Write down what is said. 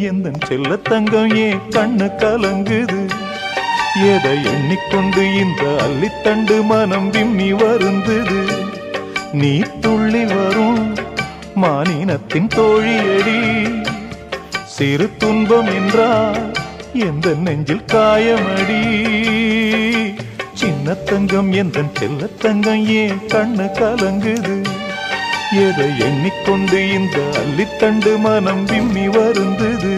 எந்தன் செல்லத்தங்கம் ஏன் கண்ணு கலங்குது? எதை எண்ணிக்கொண்டு இந்த அள்ளித்தண்டு மனம் விம்மி வருந்தது? நீ துள்ளி வரும் மானினத்தின் தோழியடி, சிறு துன்பம் என்றால் எந்த நெஞ்சில் காயமடி. சின்ன தங்கம் எந்தன் செல்லத்தங்கம் ஏன் கண்ணு கலங்குது? எதை எண்ணிக்கொண்டு இந்த அள்ளித்தண்டு மனம் விம்மி வருந்தது?